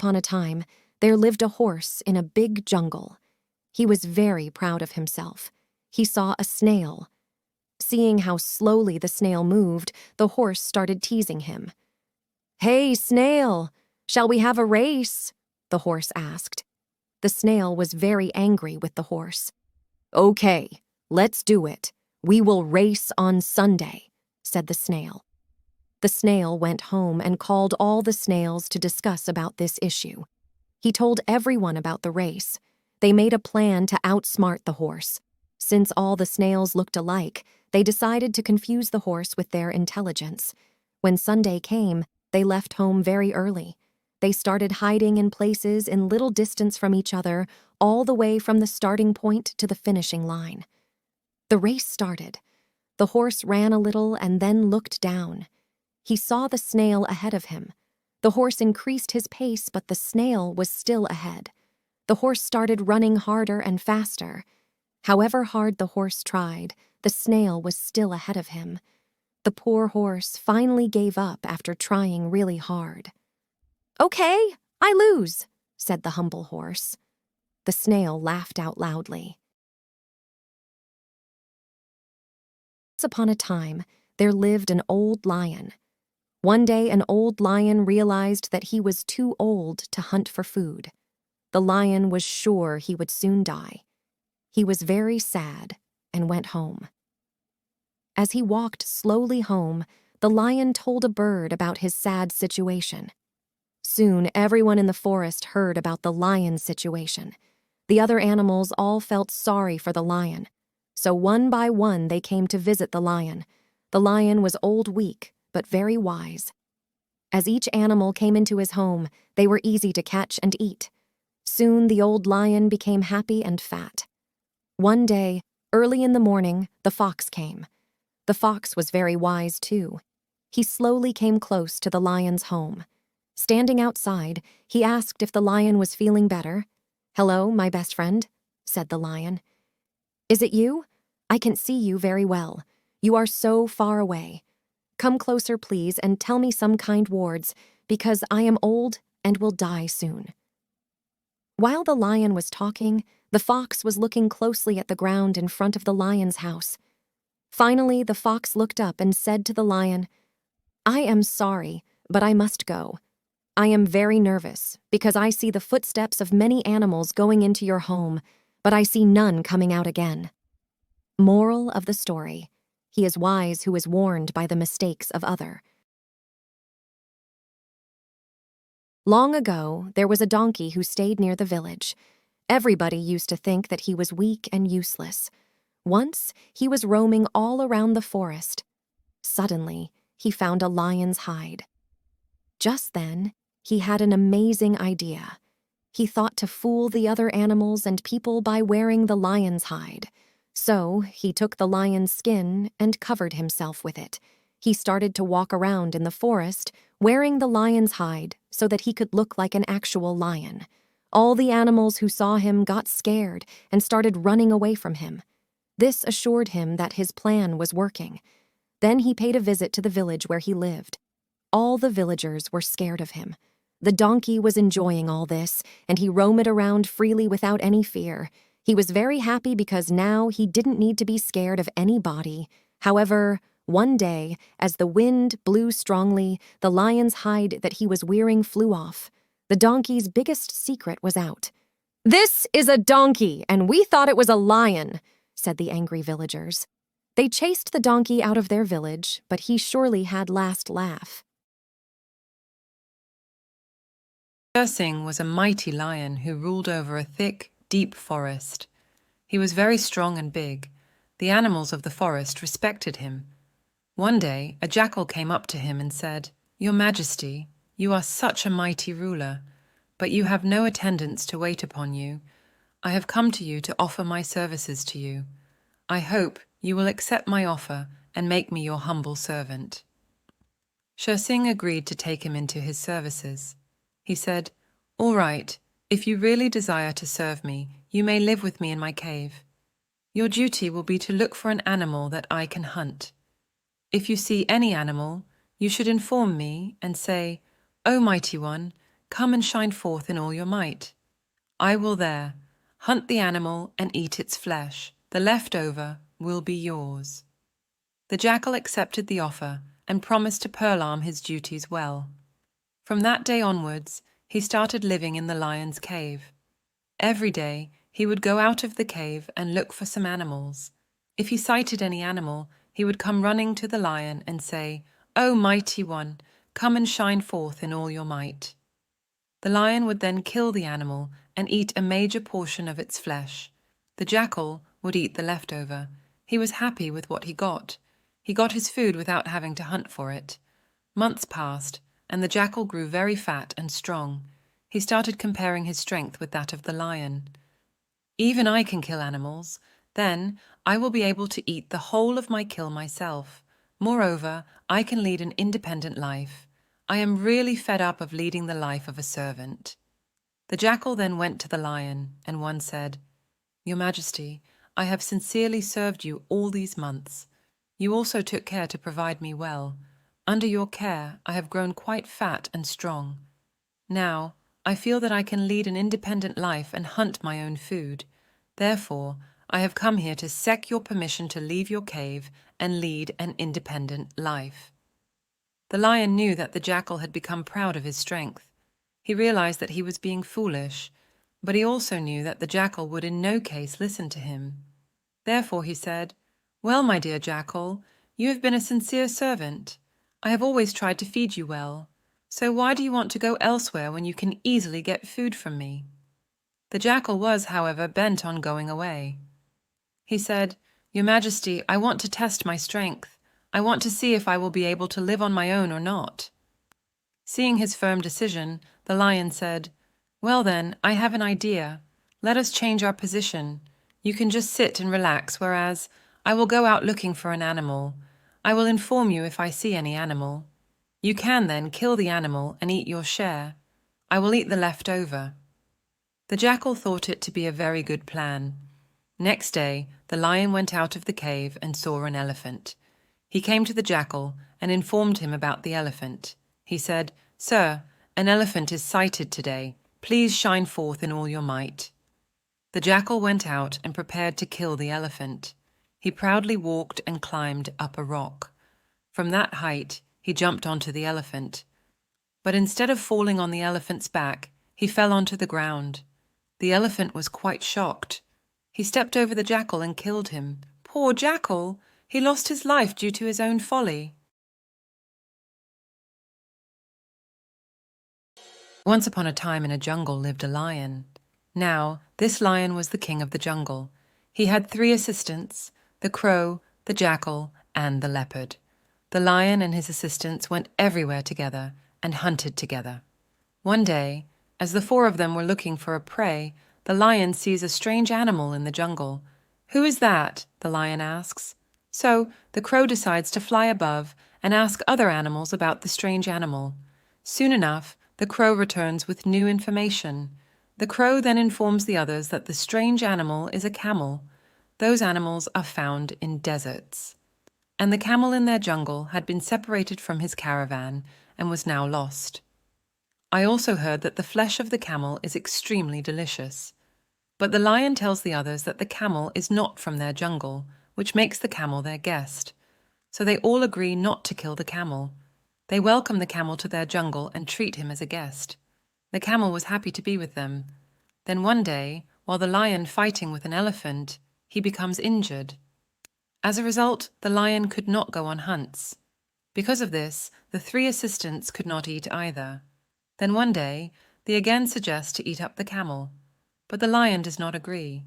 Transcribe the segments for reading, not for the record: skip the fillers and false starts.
upon a time, there lived a horse in a big jungle. He was very proud of himself. He saw a snail. Seeing how slowly the snail moved, the horse started teasing him. "Hey, Snail, shall we have a race?" the horse asked. The snail was very angry with the horse. "Okay, let's do it. We will race on Sunday," said the snail. The snail went home and called all the snails to discuss about this issue. He told everyone about the race. They made a plan to outsmart the horse. Since all the snails looked alike, they decided to confuse the horse with their intelligence. When Sunday came, they left home very early. They started hiding in places in little distance from each other, all the way from the starting point to the finishing line. The race started. The horse ran a little and then looked down. He saw the snail ahead of him. The horse increased his pace, but the snail was still ahead. The horse started running harder and faster. However hard the horse tried, the snail was still ahead of him. The poor horse finally gave up after trying really hard. "Okay, I lose," said the humble horse. The snail laughed out loudly. Once upon a time, there lived an old lion. One day, an old lion realized that he was too old to hunt for food. The lion was sure he would soon die. He was very sad and went home. As he walked slowly home, the lion told a bird about his sad situation. Soon, everyone in the forest heard about the lion's situation. The other animals all felt sorry for the lion. So one by one, they came to visit the lion. The lion was weak, but very wise. As each animal came into his home, they were easy to catch and eat. Soon, the old lion became happy and fat. One day, early in the morning, the fox came. The fox was very wise, too. He slowly came close to the lion's home. Standing outside, he asked if the lion was feeling better. "Hello, my best friend," said the lion. "Is it you? I can see you very well. You are so far away. Come closer, please, and tell me some kind words, because I am old and will die soon." While the lion was talking, the fox was looking closely at the ground in front of the lion's house. Finally, the fox looked up and said to the lion, "I am sorry, but I must go. I am very nervous because I see the footsteps of many animals going into your home, but I see none coming out again." Moral of the story: he is wise who is warned by the mistakes of other. Long ago, there was a donkey who stayed near the village. Everybody used to think that he was weak and useless. Once, he was roaming all around the forest. Suddenly, he found a lion's hide. Just then, he had an amazing idea. He thought to fool the other animals and people by wearing the lion's hide. So, he took the lion's skin and covered himself with it. He started to walk around in the forest, wearing the lion's hide so that he could look like an actual lion. All the animals who saw him got scared and started running away from him. This assured him that his plan was working. Then he paid a visit to the village where he lived. All the villagers were scared of him. The donkey was enjoying all this, and he roamed around freely without any fear. He was very happy because now he didn't need to be scared of anybody. However, one day, as the wind blew strongly, the lion's hide that he was wearing flew off. The donkey's biggest secret was out. "This is a donkey, and we thought it was a lion," said the angry villagers. They chased the donkey out of their village, but he surely had last laugh. Singh was a mighty lion who ruled over a thick, deep forest. He was very strong and big. The animals of the forest respected him. One day, a jackal came up to him and said, "Your Majesty, you are such a mighty ruler, but you have no attendants to wait upon you. I have come to you to offer my services to you. I hope you will accept my offer and make me your humble servant." Singh agreed to take him into his services. He said, "All right, if you really desire to serve me, you may live with me in my cave. Your duty will be to look for an animal that I can hunt. If you see any animal, you should inform me and say, 'O mighty one, come and shine forth in all your might. I will there hunt the animal and eat its flesh. The leftover will be yours." The jackal accepted the offer and promised to perform his duties well. From that day onwards, he started living in the lion's cave. Every day, he would go out of the cave and look for some animals. If he sighted any animal, he would come running to the lion and say, "O mighty one, come and shine forth in all your might." The lion would then kill the animal and eat a major portion of its flesh. The jackal would eat the leftover. He was happy with what he got. He got his food without having to hunt for it. Months passed, and the jackal grew very fat and strong. He started comparing his strength with that of the lion. "Even I can kill animals. Then I will be able to eat the whole of my kill myself. Moreover, I can lead an independent life. I am really fed up of leading the life of a servant." The jackal then went to the lion, and one said, "Your Majesty, I have sincerely served you all these months. You also took care to provide me well. Under your care, I have grown quite fat and strong. Now, I feel that I can lead an independent life and hunt my own food. Therefore, I have come here to seek your permission to leave your cave and lead an independent life." The lion knew that the jackal had become proud of his strength. He realized that he was being foolish, but he also knew that the jackal would in no case listen to him. Therefore he said, "Well, my dear jackal, you have been a sincere servant. I have always tried to feed you well. So why do you want to go elsewhere when you can easily get food from me?" The jackal was, however, bent on going away. He said, "Your Majesty, I want to test my strength. I want to see if I will be able to live on my own or not." Seeing his firm decision, the lion said, "Well then, I have an idea. Let us change our position. You can just sit and relax, whereas I will go out looking for an animal. I will inform you if I see any animal. You can then kill the animal and eat your share. I will eat the leftover." The jackal thought it to be a very good plan. Next day, the lion went out of the cave and saw an elephant. He came to the jackal and informed him about the elephant. He said, "Sir, an elephant is sighted today. Please shine forth in all your might." The jackal went out and prepared to kill the elephant. He proudly walked and climbed up a rock. From that height, he jumped onto the elephant. But instead of falling on the elephant's back, he fell onto the ground. The elephant was quite shocked. He stepped over the jackal and killed him. Poor jackal! He lost his life due to his own folly. Once upon a time in a jungle lived a lion. Now, this lion was the king of the jungle. He had 3 assistants, the crow, the jackal, and the leopard. The lion and his assistants went everywhere together and hunted together. One day, as the 4 of them were looking for a prey, the lion sees a strange animal in the jungle. "Who is that?" the lion asks. So the crow decides to fly above and ask other animals about the strange animal. Soon enough, the crow returns with new information. The crow then informs the others that the strange animal is a camel. Those animals are found in deserts. And the camel in their jungle had been separated from his caravan and was now lost. I also heard that the flesh of the camel is extremely delicious. But the lion tells the others that the camel is not from their jungle, which makes the camel their guest. So they all agree not to kill the camel. They welcome the camel to their jungle and treat him as a guest. The camel was happy to be with them. Then one day, while the lion fighting with an elephant, he becomes injured. As a result, the lion could not go on hunts. Because of this, the 3 assistants could not eat either. Then one day, they again suggest to eat up the camel, but the lion does not agree.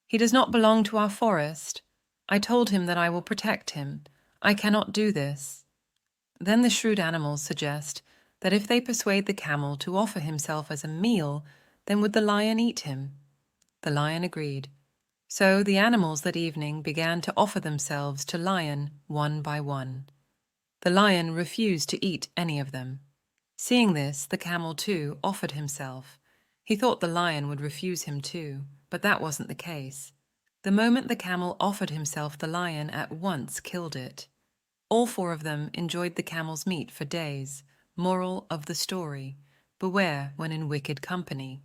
"He does not belong to our forest. I told him that I will protect him. I cannot do this." Then the shrewd animals suggest that if they persuade the camel to offer himself as a meal, then would the lion eat him? The lion agreed. So the animals that evening began to offer themselves to lion one by one. The lion refused to eat any of them. Seeing this, the camel too offered himself. He thought the lion would refuse him too, but that wasn't the case. The moment the camel offered himself, the lion at once killed it. All 4 of them enjoyed the camel's meat for days. Moral of the story: beware when in wicked company.